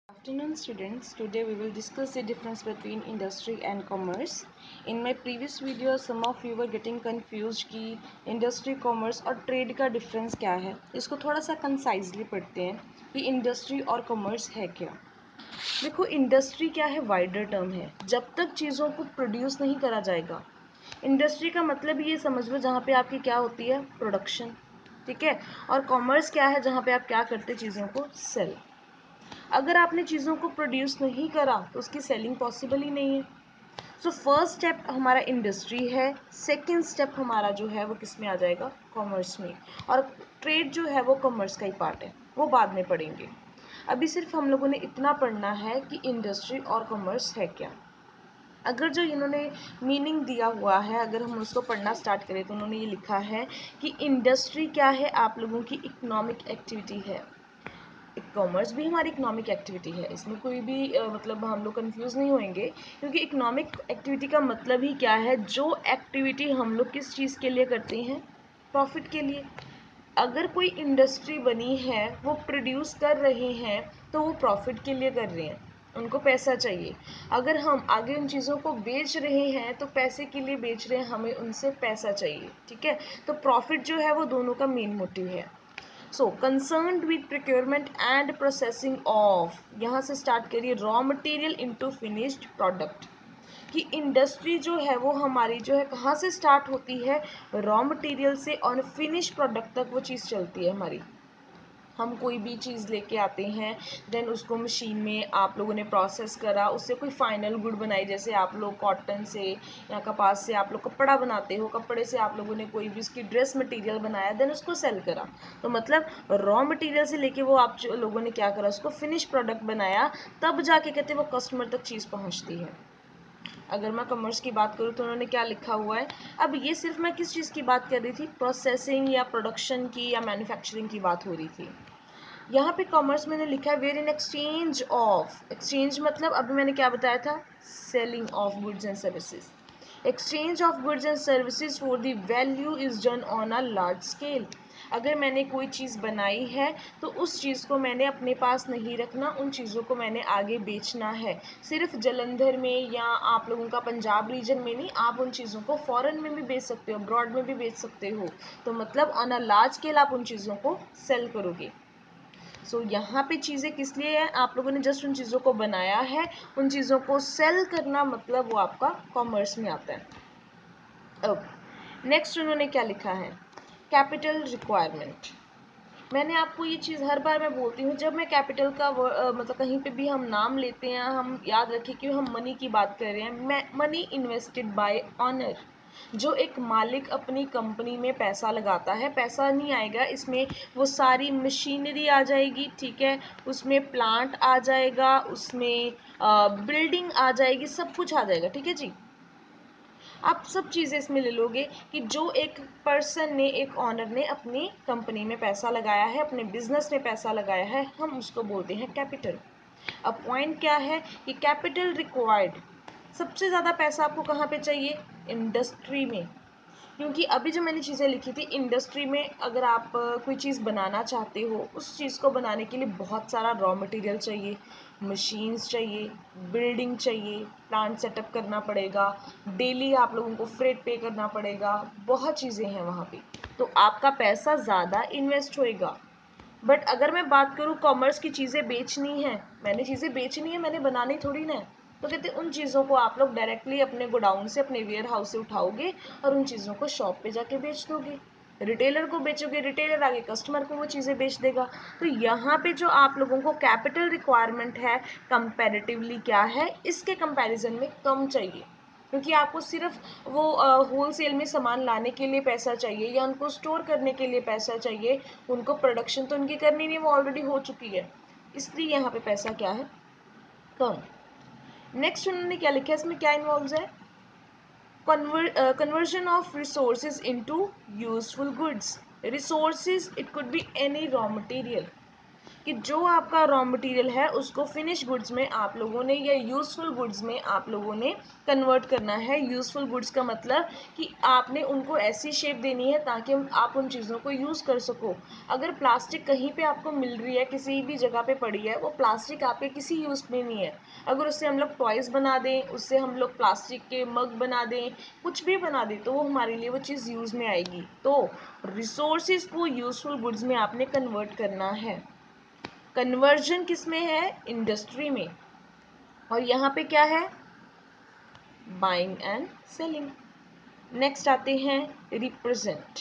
Afternoon students, today we will discuss the difference between industry and commerce. In my previous video some of you were getting confused कि industry, commerce और trade का difference क्या है. इसको थोड़ा सा concisely पढ़ते हैं कि industry और commerce है क्या. देखो इंडस्ट्री क्या है, वाइडर टर्म है. जब तक चीज़ों को प्रोड्यूस नहीं करा जाएगा, इंडस्ट्री का मतलब ये समझ लो जहाँ पे आपकी क्या होती है, प्रोडक्शन. ठीक है. और कॉमर्स क्या है, जहाँ पे आप क्या करते चीज़ों को सेल. अगर आपने चीज़ों को प्रोड्यूस नहीं करा तो उसकी सेलिंग पॉसिबल ही नहीं है. सो फर्स्ट स्टेप हमारा इंडस्ट्री है, सेकंड स्टेप हमारा जो है वो किस में आ जाएगा, कॉमर्स में. और ट्रेड जो है वो कॉमर्स का ही पार्ट है, वो बाद में पढ़ेंगे. अभी सिर्फ हम लोगों ने इतना पढ़ना है कि इंडस्ट्री और कॉमर्स है क्या. अगर जो इन्होंने मीनिंग दिया हुआ है, अगर हम उसको पढ़ना स्टार्ट करें तो उन्होंने ये लिखा है कि इंडस्ट्री क्या है, आप लोगों की इकोनॉमिक एक्टिविटी है. कॉमर्स भी हमारी इकोनॉमिक एक्टिविटी है, इसमें कोई भी मतलब हम लोग कंफ्यूज नहीं होंगे, क्योंकि इकोनॉमिक एक्टिविटी का मतलब ही क्या है, जो एक्टिविटी हम लोग किस चीज़ के लिए करते हैं, प्रॉफिट के लिए. अगर कोई इंडस्ट्री बनी है, वो प्रोड्यूस कर रहे हैं तो वो प्रॉफिट के लिए कर रहे हैं, उनको पैसा चाहिए. अगर हम आगे उन चीज़ों को बेच रहे हैं तो पैसे के लिए बेच रहे हैं, हमें उनसे पैसा चाहिए. ठीक है. तो प्रॉफिट जो है वो दोनों का मेन मोटिव है. So concerned with procurement and processing of, यहाँ से स्टार्ट करिए, raw material into finished product. कि इंडस्ट्री जो है वो हमारी जो है कहाँ से स्टार्ट होती है, रॉ मटेरियल से, और फिनिश प्रोडक्ट तक वो चीज़ चलती है हमारी. हम कोई भी चीज़ लेके आते हैं, देन उसको मशीन में आप लोगों ने प्रोसेस करा, उससे कोई फाइनल गुड बनाई. जैसे आप लोग कॉटन से या कपास से आप लोग कपड़ा बनाते हो, कपड़े से आप लोगों ने कोई भी उसकी ड्रेस मटेरियल बनाया, देन उसको सेल करा. तो मतलब रॉ मटेरियल से लेके वो आप लोगों ने क्या करा, उसको फिनिश प्रोडक्ट बनाया, तब जाके कहते वो कस्टमर तक चीज़ पहुँचती है. अगर मैं कॉमर्स की बात करूँ तो उन्होंने क्या लिखा हुआ है. अब ये सिर्फ मैं किस चीज़ की बात कर रही थी, प्रोसेसिंग या प्रोडक्शन की या मैन्युफैक्चरिंग की बात हो रही थी. यहाँ पे कॉमर्स मैंने लिखा है wherein exchange of, exchange मतलब अभी मैंने क्या बताया था, selling of goods and services. Exchange of goods and services for the value is done on a large scale. अगर मैंने कोई चीज़ बनाई है तो उस चीज़ को मैंने अपने पास नहीं रखना, उन चीज़ों को मैंने आगे बेचना है. सिर्फ जलंधर में या आप लोगों का पंजाब रीजन में नहीं, आप उन चीज़ों को फॉरेन में भी बेच सकते हो, अब्रॉड में भी बेच सकते हो. तो मतलब ऑन अ लार्ज स्केल आप उन चीज़ों को सेल करोगे. यहाँ पे चीज़ें किस लिए हैं, आप लोगों ने जस्ट उन चीज़ों को बनाया है, उन चीज़ों को सेल करना मतलब वो आपका कॉमर्स में आता है. अब नेक्स्ट उन्होंने क्या लिखा है, कैपिटल रिक्वायरमेंट. मैंने आपको ये चीज़ हर बार मैं बोलती हूँ, जब मैं कैपिटल का मतलब कहीं पे भी हम नाम लेते हैं, हम याद रखें कि हम मनी की बात कर रहे हैं. Money invested bye honour. जो एक मालिक अपनी कंपनी में पैसा लगाता है, पैसा नहीं आएगा इसमें, वो सारी मशीनरी आ जाएगी. ठीक है. उसमें प्लांट आ जाएगा, उसमें बिल्डिंग आ जाएगी, सब कुछ आ जाएगा. ठीक है जी. आप सब चीज़ें इसमें ले लोगे कि जो एक पर्सन ने, एक ऑनर ने अपनी कंपनी में पैसा लगाया है, अपने बिजनेस में पैसा लगाया है, हम उसको बोलते हैं कैपिटल. अब पॉइंट क्या है कि कैपिटल रिक्वायर्ड, सबसे ज़्यादा पैसा आपको कहाँ पे चाहिए, इंडस्ट्री में. क्योंकि अभी जो मैंने चीज़ें लिखी थी, इंडस्ट्री में अगर आप कोई चीज़ बनाना चाहते हो, उस चीज़ को बनाने के लिए बहुत सारा रॉ मटेरियल चाहिए, मशीन्स चाहिए, बिल्डिंग चाहिए, प्लांट सेटअप करना पड़ेगा, डेली आप लोगों को फ्रेट पे करना पड़ेगा, बहुत चीज़ें हैं वहाँ पे. तो आपका पैसा ज़्यादा इन्वेस्ट होएगा. बट अगर मैं बात करूँ कॉमर्स की, चीज़ें बेचनी है, मैंने चीज़ें बेचनी है, मैंने बनानी थोड़ी ना है. तो कहते उन चीज़ों को आप लोग डायरेक्टली अपने गोडाउन से, अपने वेयर हाउस से उठाओगे और उन चीज़ों को शॉप पे जाके बेच दोगे, रिटेलर को बेचोगे, रिटेलर आगे कस्टमर को वो चीज़ें बेच देगा. तो यहाँ पे जो आप लोगों को कैपिटल रिक्वायरमेंट है, कंपैरेटिवली क्या है, इसके कंपैरिजन में कम चाहिए. क्योंकि आपको सिर्फ वो होल सेल में सामान लाने के लिए पैसा चाहिए या उनको स्टोर करने के लिए पैसा चाहिए, उनको प्रोडक्शन तो उनकी करनी नहीं, वो ऑलरेडी हो चुकी है, इसलिए यहाँ पे पैसा क्या है, कम. नेक्स्ट उन्होंने क्या लिखा है, इसमें क्या इन्वॉल्व है, conversion of resources into useful goods. Resources, it could be any raw material. कि जो आपका रॉ मटेरियल है उसको फिनिश गुड्स में आप लोगों ने या यूज़फुल गुड्स में आप लोगों ने कन्वर्ट करना है। यूज़फुल गुड्स का मतलब कि आपने उनको ऐसी शेप देनी है ताकि आप उन चीज़ों को यूज़ कर सको। अगर प्लास्टिक कहीं पे आपको मिल रही है, किसी भी जगह पे पड़ी है, वो प्लास्टिक आपके किसी यूज़ में नहीं है। अगर उससे हम लोग टॉयज़ बना दें, उससे हम लोग प्लास्टिक के मग बना दें, कुछ भी बना दें, तो वो हमारे लिए वो चीज़ यूज़ में आएगी। तो रिसोर्सेज को यूज़फुल गुड्स में आपने कन्वर्ट करना है। कन्वर्जन किस में है? इंडस्ट्री में। और यहाँ पे क्या है? Buying and selling. नेक्स्ट आते हैं रिप्रेजेंट।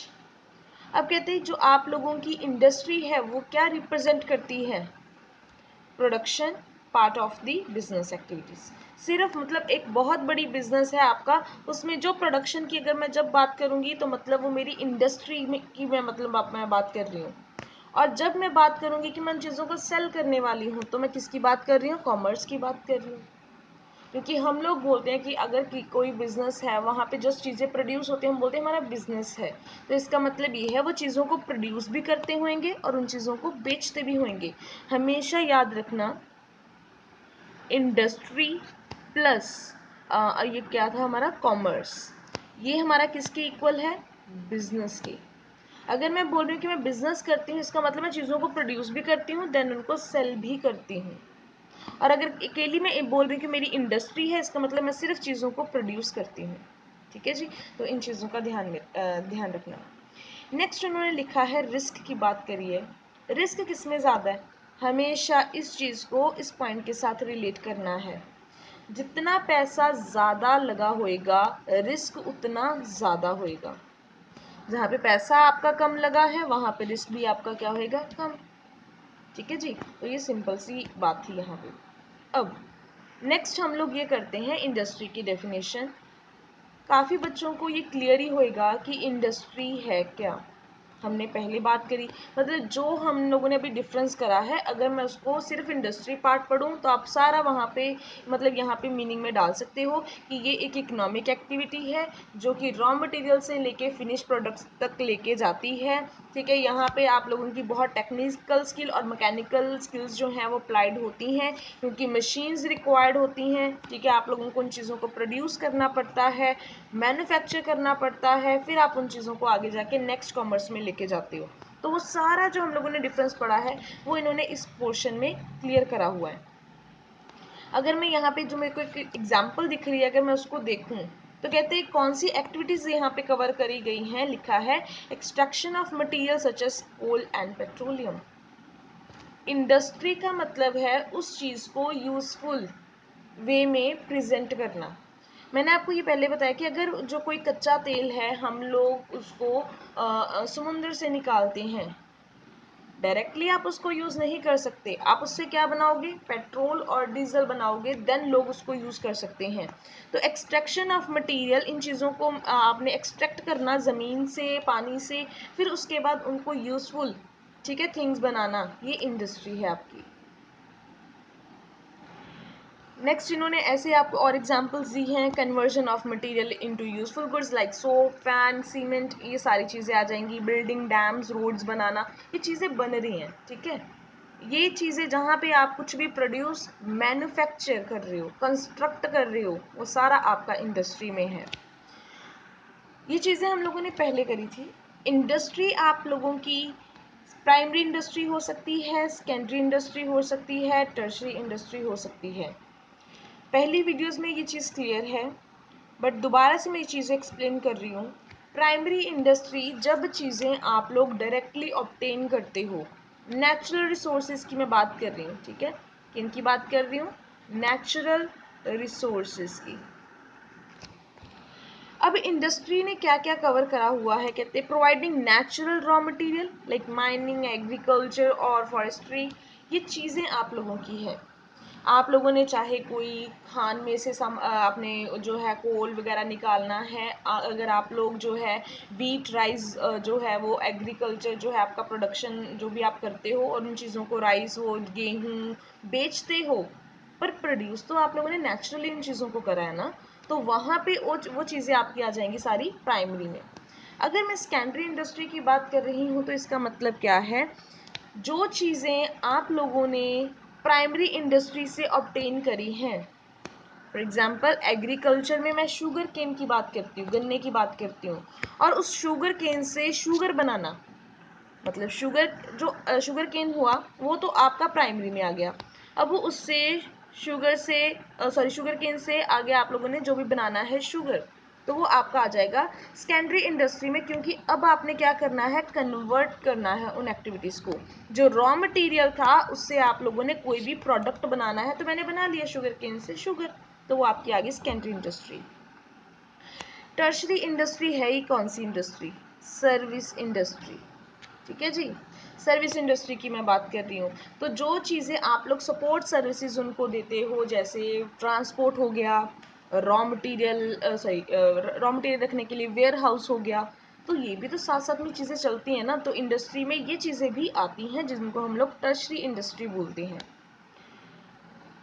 अब कहते हैं जो आप लोगों की इंडस्ट्री है वो क्या रिप्रेजेंट करती है? Production part of the business activities. सिर्फ मतलब एक बहुत बड़ी बिजनेस है आपका, उसमें जो प्रोडक्शन की अगर मैं जब बात करूंगी तो मतलब वो मेरी इंडस्ट्री में की मैं बात कर रही हूँ। और जब मैं बात करूंगी कि मैं उन चीज़ों को सेल करने वाली हूँ तो मैं किसकी बात कर रही हूँ? कॉमर्स की बात कर रही हूँ। क्योंकि हम लोग बोलते हैं कि अगर कोई बिजनेस है वहाँ पे जो चीज़ें प्रोड्यूस होती हैं हम बोलते हैं हमारा बिजनेस है। तो इसका मतलब ये है वो चीज़ों को प्रोड्यूस भी करते होंगे और उन चीज़ों को बेचते भी होंगे। हमेशा याद रखना, इंडस्ट्री प्लस ये क्या था हमारा? कॉमर्स। ये हमारा किसके इक्वल है? बिजनेस के। अगर मैं बोल रही हूँ कि मैं बिजनेस करती हूँ, इसका मतलब मैं चीज़ों को प्रोड्यूस भी करती हूँ, देन उनको सेल भी करती हूँ। और अगर अकेली मैं बोल रही हूँ कि मेरी इंडस्ट्री है, इसका मतलब मैं सिर्फ चीज़ों को प्रोड्यूस करती हूँ। ठीक है जी, तो इन चीज़ों का ध्यान रखना। नेक्स्ट उन्होंने लिखा है रिस्क की बात करिए। रिस्क किस में ज़्यादा है? हमेशा इस चीज़ को इस पॉइंट के साथ रिलेट करना है। जितना पैसा ज़्यादा लगा होएगा रिस्क उतना ज़्यादा होएगा। जहाँ पे पैसा आपका कम लगा है वहाँ पे रिस्क भी आपका क्या होएगा? कम। ठीक है जी, तो ये सिंपल सी बात थी यहाँ पे। अब नेक्स्ट हम लोग ये करते हैं इंडस्ट्री की डेफिनेशन। काफ़ी बच्चों को ये क्लियर ही होएगा कि इंडस्ट्री है क्या। हमने पहले बात करी, मतलब जो हम लोगों ने अभी डिफरेंस करा है, अगर मैं उसको सिर्फ इंडस्ट्री पार्ट पढ़ूँ तो आप सारा वहाँ पे मतलब यहाँ पे मीनिंग में डाल सकते हो कि ये एक इकोनॉमिक एक्टिविटी है जो कि रॉ मटेरियल से लेके फिनिश प्रोडक्ट्स तक लेके जाती है। ठीक है, यहाँ पे आप लोगों की बहुत टेक्निकल स्किल और मैकेनिकल स्किल्स जो हैं वो अप्लाइड होती हैं क्योंकि मशीन्स रिक्वायर्ड होती हैं। ठीक है, आप लोगों को उन चीज़ों को प्रोड्यूस करना पड़ता है, मैन्युफैक्चर करना पड़ता है, फिर आप उन चीज़ों को आगे जाके नेक्स्ट कॉमर्स में लेके जाते हो। तो वो सारा जो हम लोगों ने डिफरेंस पढ़ा है वो इन्होंने इस पोर्शन में क्लियर करा हुआ है। अगर मैं यहाँ पे जो मेरे को एक एग्जाम्पल दिख रही है अगर मैं उसको देखूँ तो कहते हैं कौन सी एक्टिविटीज़ यहाँ पे कवर करी गई हैं। लिखा है extraction of material such as coal and petroleum. Industry का मतलब है उस चीज़ को यूज़फुल वे में प्रेजेंट करना। मैंने आपको ये पहले बताया कि अगर जो कोई कच्चा तेल है हम लोग उसको समुद्र से निकालते हैं, डायरेक्टली आप उसको यूज़ नहीं कर सकते। आप उससे क्या बनाओगे? पेट्रोल और डीजल बनाओगे, देन लोग उसको यूज़ कर सकते हैं। तो एक्सट्रैक्शन ऑफ मटेरियल, इन चीज़ों को आपने एक्सट्रैक्ट करना ज़मीन से, पानी से, फिर उसके बाद उनको यूज़फुल, ठीक है, थिंग्स बनाना, ये इंडस्ट्री है आपकी। नेक्स्ट इन्होंने ऐसे आपको और एग्जांपल्स दी हैं, conversion of material into useful goods like soap, fan, cement, ये सारी चीज़ें आ जाएंगी। बिल्डिंग, डैम्स, रोड्स बनाना, ये चीज़ें बन रही हैं। ठीक है, ये चीज़ें जहाँ पे आप कुछ भी प्रोड्यूस, मैन्युफैक्चर कर रहे हो, कंस्ट्रक्ट कर रहे हो, वो सारा आपका इंडस्ट्री में है। ये चीज़ें हम लोगों ने पहले करी थी। इंडस्ट्री आप लोगों की प्राइमरी इंडस्ट्री हो सकती है, सेकेंडरी इंडस्ट्री हो सकती है, टर्शरी इंडस्ट्री हो सकती है। पहली वीडियोस में ये चीज़ क्लियर है, बट दोबारा से मैं ये चीज़ें एक्सप्लेन कर रही हूँ। प्राइमरी इंडस्ट्री जब चीज़ें आप लोग डायरेक्टली ऑब्टेन करते हो, नेचुरल रिसोर्सेज की मैं बात कर रही हूँ। ठीक है, किन की बात कर रही हूँ? नेचुरल रिसोर्सेज की। अब इंडस्ट्री ने क्या क्या कवर करा हुआ है? कहते हैं providing natural raw material like mining, agriculture और फॉरेस्ट्री, ये चीज़ें आप लोगों की है। आप लोगों ने चाहे कोई खान में से अपने जो है कोल वगैरह निकालना है, अगर आप लोग जो है वीट, राइस जो है वो एग्रीकल्चर जो है आपका प्रोडक्शन जो भी आप करते हो और उन चीज़ों को राइस हो, गेहूँ बेचते हो, पर प्रोड्यूस तो आप लोगों ने नेचुरली इन चीज़ों को करा है ना, तो वहाँ पे वो चीज़ें आपकी आ जाएंगी सारी प्राइमरी में। अगर मैं सेकेंडरी इंडस्ट्री की बात कर रही हूँ तो इसका मतलब क्या है? जो चीज़ें आप लोगों ने प्राइमरी इंडस्ट्री से ऑब्टेन करी हैं, फॉर एग्जाम्पल एग्रीकल्चर में मैं शुगर केन की बात करती हूँ, गन्ने की बात करती हूँ, और उस शुगर केन से शुगर बनाना, मतलब शुगर केन हुआ वो तो आपका प्राइमरी में आ गया। अब वो उससे शुगर केन से आगे आप लोगों ने जो भी बनाना है शुगर, तो वो आपका आ जाएगा सेकेंडरी इंडस्ट्री में, क्योंकि अब आपने क्या करना है, कन्वर्ट करना है उन एक्टिविटीज़ को। जो रॉ मटेरियल था उससे आप लोगों ने कोई भी प्रोडक्ट बनाना है, तो मैंने बना लिया शुगर केन से शुगर, तो वो आपकी आ गई सेकेंडरी इंडस्ट्री। टर्शरी इंडस्ट्री है ही कौन सी इंडस्ट्री, सर्विस इंडस्ट्री, ठीक है जी। सर्विस इंडस्ट्री की मैं बात कर रही हूँ, तो जो चीज़ें आप लोग सपोर्ट सर्विसेज उनको देते हो, जैसे ट्रांसपोर्ट हो गया, रॉ मटेरियल रखने के लिए वेयर हाउस हो गया, तो ये भी तो साथ साथ में चीज़ें चलती हैं ना, तो इंडस्ट्री में ये चीज़ें भी आती हैं जिनको हम लोग टर्शरी इंडस्ट्री बोलते हैं।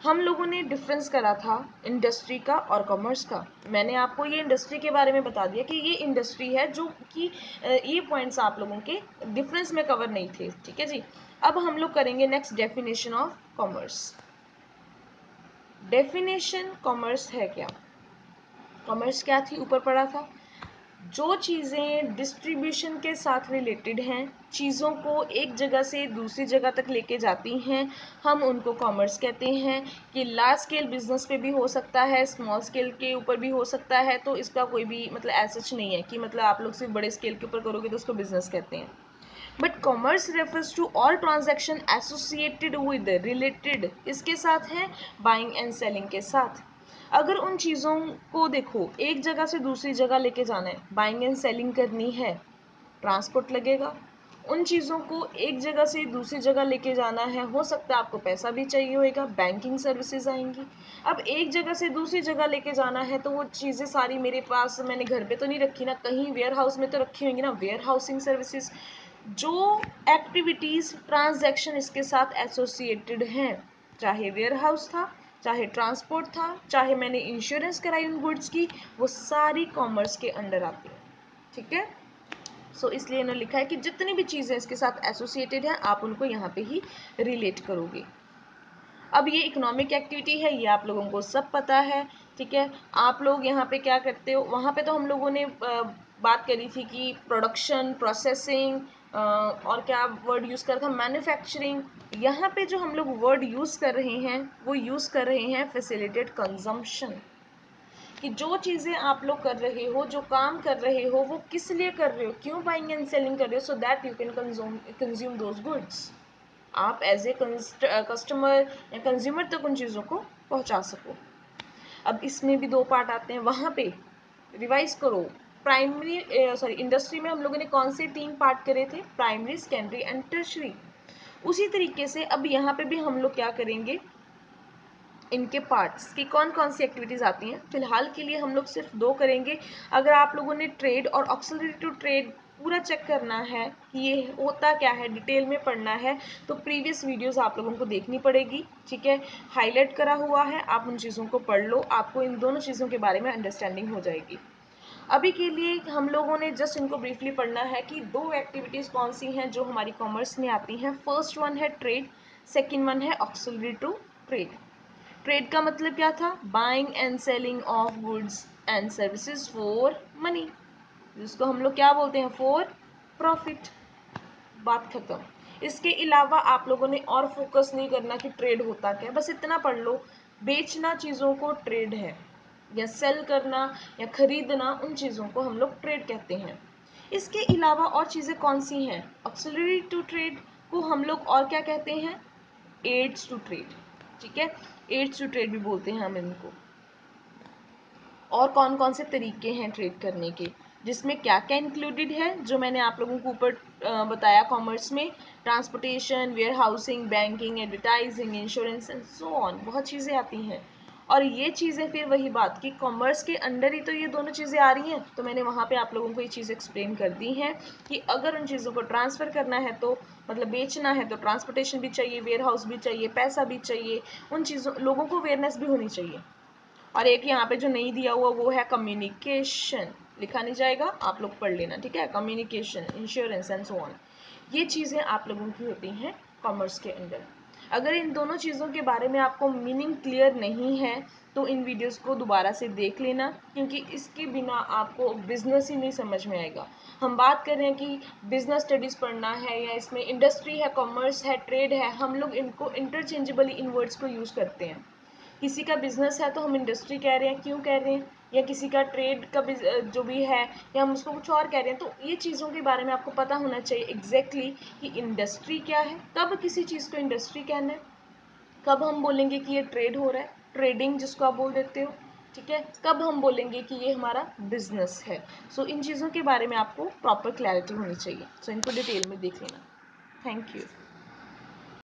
हम लोगों ने डिफरेंस करा था इंडस्ट्री का और कॉमर्स का। मैंने आपको ये इंडस्ट्री के बारे में बता दिया कि ये इंडस्ट्री है, जो कि ये पॉइंट्स आप लोगों के डिफरेंस में कवर नहीं थे, ठीक है जी। अब हम लोग करेंगे next definition of commerce. Definition commerce है क्या, कॉमर्स क्या थी, ऊपर पढ़ा था, जो चीज़ें डिस्ट्रीब्यूशन के साथ रिलेटेड हैं, चीज़ों को एक जगह से दूसरी जगह तक लेके जाती हैं, हम उनको कॉमर्स कहते हैं। कि लार्ज स्केल बिजनेस पे भी हो सकता है, स्मॉल स्केल के ऊपर भी हो सकता है, तो इसका कोई भी मतलब ऐसा नहीं है कि मतलब आप लोग सिर्फ बड़े स्केल के ऊपर करोगे तो उसको बिजनेस कहते हैं। But commerce refers to all transaction associated with, related इसके साथ है बाइंग एंड सेलिंग के साथ। अगर उन चीज़ों को देखो एक जगह से दूसरी जगह लेके जाना है, बाइंग एंड सेलिंग करनी है, ट्रांसपोर्ट लगेगा। उन चीज़ों को एक जगह से दूसरी जगह लेके जाना है, हो सकता है आपको पैसा भी चाहिए होगा, बैंकिंग सर्विसेज आएंगी। अब एक जगह से दूसरी जगह लेके जाना है, तो वो चीज़ें सारी मेरे पास मैंने घर पे तो नहीं रखी ना, कहीं वेयर हाउस में तो रखी होंगी ना, वेयर हाउसिंग सर्विसेज। जो एक्टिविटीज़ ट्रांजैक्शन इसके साथ एसोसिएटेड हैं, चाहे वेयर हाउस था, चाहे ट्रांसपोर्ट था, चाहे मैंने इंश्योरेंस कराई उन गुड्स की, वो सारी कॉमर्स के अंडर आती है, ठीक है। सो इसलिए इन्होंने लिखा है कि जितनी भी चीज़ें इसके साथ एसोसिएटेड हैं आप उनको यहाँ पे ही रिलेट करोगे। अब ये इकोनॉमिक एक्टिविटी है, ये आप लोगों को सब पता है, ठीक है। आप लोग यहाँ पे क्या करते हो, वहाँ पे तो हम लोगों ने बात करी थी कि प्रोडक्शन, प्रोसेसिंग, और क्या वर्ड यूज़ करा था, मैन्युफैक्चरिंग। यहाँ पे जो हम लोग वर्ड यूज़ कर रहे हैं वो यूज़ कर रहे हैं फैसिलिटेट कंजम्पशन। कि जो चीज़ें आप लोग कर रहे हो, जो काम कर रहे हो, वो किस लिए कर रहे हो, क्यों बाइंग एंड सेलिंग कर रहे हो, so that you can consume those goods. आप एज ए कस्टमर या कंज्यूमर तक उन चीज़ों को पहुंचा सको। अब इसमें भी दो पार्ट आते हैं, वहाँ पे रिवाइज करो। इंडस्ट्री में हम लोगों ने कौन से 3 पार्ट करे थे, प्राइमरी, सेकेंडरी एंड टर्शरी। उसी तरीके से अब यहाँ पे भी हम लोग क्या करेंगे, इनके पार्ट्स की कौन कौन सी एक्टिविटीज़ आती हैं। फिलहाल के लिए हम लोग सिर्फ 2 करेंगे। अगर आप लोगों ने ट्रेड और ऑक्सिलरी टू ट्रेड पूरा चेक करना है कि ये होता क्या है, डिटेल में पढ़ना है, तो प्रीवियस वीडियोस आप लोगों को देखनी पड़ेगी, ठीक है। हाईलाइट करा हुआ है, आप उन चीज़ों को पढ़ लो, आपको इन दोनों चीज़ों के बारे में अंडरस्टैंडिंग हो जाएगी। अभी के लिए हम लोगों ने जस्ट इनको ब्रीफली पढ़ना है कि 2 एक्टिविटीज़ कौन सी हैं जो हमारी कॉमर्स में आती हैं। फर्स्ट वन है ट्रेड, सेकेंड वन है ऑक्सिलरी टू ट्रेड। ट्रेड का मतलब क्या था, buying and selling of goods and services for money, जिसको हम लोग क्या बोलते हैं, फॉर प्रॉफिट। बात खत्म। इसके अलावा आप लोगों ने और फोकस नहीं करना कि ट्रेड होता क्या, बस इतना पढ़ लो, बेचना चीज़ों को ट्रेड है, या सेल करना या खरीदना, उन चीज़ों को हम लोग ट्रेड कहते हैं। इसके अलावा और चीज़ें कौन सी हैं, ऑक्सिलरी टू ट्रेड को हम लोग और क्या कहते हैं, एड्स टू ट्रेड, ठीक है, एड्स टू ट्रेड भी बोलते हैं हम इनको। और कौन कौन से तरीके हैं ट्रेड करने के, जिसमें क्या क्या इंक्लूडेड है, जो मैंने आप लोगों को ऊपर बताया कॉमर्स में, transportation, warehousing, banking, advertising, insurance and so on, बहुत चीज़ें आती हैं। और ये चीज़ें फिर वही बात कि कॉमर्स के अंडर ही तो ये दोनों चीज़ें आ रही हैं, तो मैंने वहाँ पे आप लोगों को ये चीज़ एक्सप्लेन कर दी हैं कि अगर उन चीज़ों को ट्रांसफ़र करना है, तो मतलब बेचना है, तो ट्रांसपोर्टेशन भी चाहिए, वेयर हाउस भी चाहिए, पैसा भी चाहिए, उन चीज़ों, लोगों को अवेयरनेस भी होनी चाहिए। और एक यहाँ पे जो नहीं दिया हुआ वो है कम्युनिकेशन, लिखा नहीं जाएगा, आप लोग पढ़ लेना, ठीक है। Communication, insurance and so on, ये चीज़ें आप लोगों की होती हैं कॉमर्स के अंदर। अगर इन दोनों चीज़ों के बारे में आपको मीनिंग क्लियर नहीं है तो इन वीडियोस को दोबारा से देख लेना, क्योंकि इसके बिना आपको बिजनेस ही नहीं समझ में आएगा। हम बात कर रहे हैं कि बिजनेस स्टडीज़ पढ़ना है या इसमें इंडस्ट्री है, कॉमर्स है, ट्रेड है, हम लोग इनको इंटरचेंजेबली इन वर्ड्स को यूज़ करते हैं। किसी का बिजनेस है तो हम इंडस्ट्री कह रहे हैं, क्यों कह रहे हैं, या किसी का ट्रेड का जो भी है या हम उसको कुछ और कह रहे हैं। तो ये चीज़ों के बारे में आपको पता होना चाहिए एग्जैक्टली कि इंडस्ट्री क्या है, कब किसी चीज़ को इंडस्ट्री कहना है, कब हम बोलेंगे कि ये ट्रेड हो रहा है, ट्रेडिंग जिसको आप बोल देते हो, ठीक है, कब हम बोलेंगे कि ये हमारा बिजनेस है। सो इन चीज़ों के बारे में आपको प्रॉपर क्लैरिटी होनी चाहिए। सो इनको डिटेल में देख लेना। Thank you.